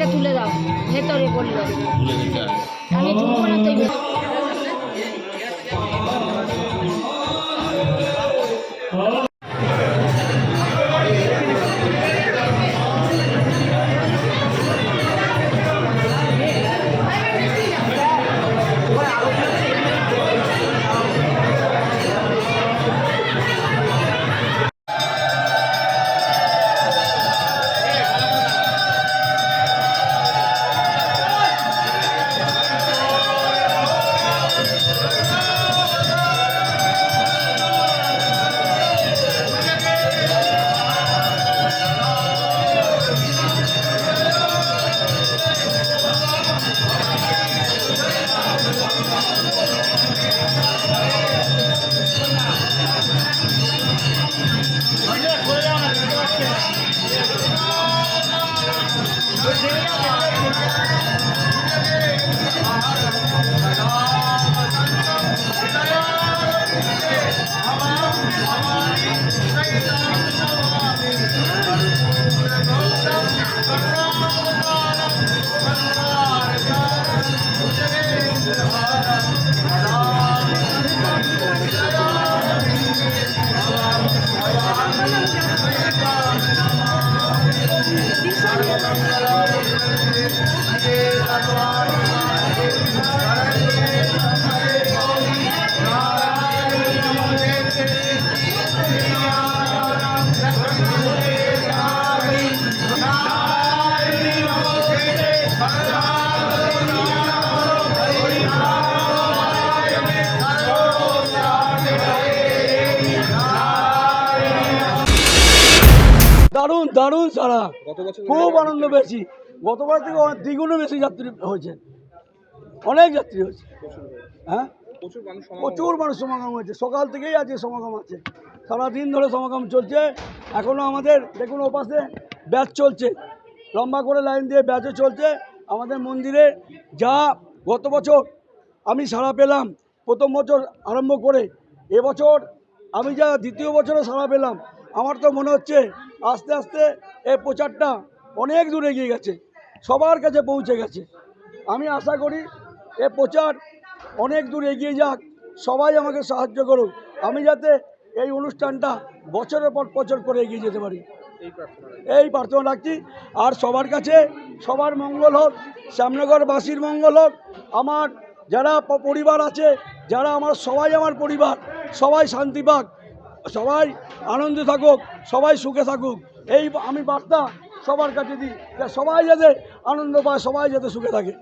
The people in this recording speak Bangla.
আমাকে তুলে দাও ভেতরে বললো আমি ঢুকবো না তাই দারুণ দারুণ সারা খুব আনন্দ বেশি গতবার থেকে দ্বিগুণে বেশি যাত্রী হয়েছে অনেক যাত্রী হয়েছে হ্যাঁ প্রচুর মানুষ সমাগম হয়েছে সকাল থেকেই আজকে সমাগম আছে সারাদিন ধরে সমাগম চলছে এখনও আমাদের দেখুন ওপাশে ব্যাচ চলছে লম্বা করে লাইন দিয়ে ব্যাচও চলছে আমাদের মন্দিরে যা গত বছর আমি সাড়া পেলাম প্রথম বছর আরম্ভ করে এবছর আমি যা দ্বিতীয় বছরও সাড়া পেলাম আমার তো মনে হচ্ছে আস্তে আস্তে এই প্রচারটা অনেক দূরে এগিয়ে গেছে সবার কাছে পৌঁছে গেছে আমি আশা করি এ প্রচার অনেক দূর এগিয়ে যাক সবাই আমাকে সাহায্য করুক আমি যাতে এই অনুষ্ঠানটা বছরের পর বছর করে এগিয়ে যেতে পারি এই প্রার্থনা রাখছি আর সবার কাছে সবার মঙ্গল হোক শ্যামনগরবাসীর মঙ্গল হোক আমার যারা পরিবার আছে যারা আমার সবাই আমার পরিবার সবাই শান্তি পাক সবাই আনন্দে থাকুক সবাই সুখে থাকুক এই আমি বার্তা সবার কাছে দিই যে সবাই যাতে আনন্দ পায় সবাই যাতে সুখে থাকে।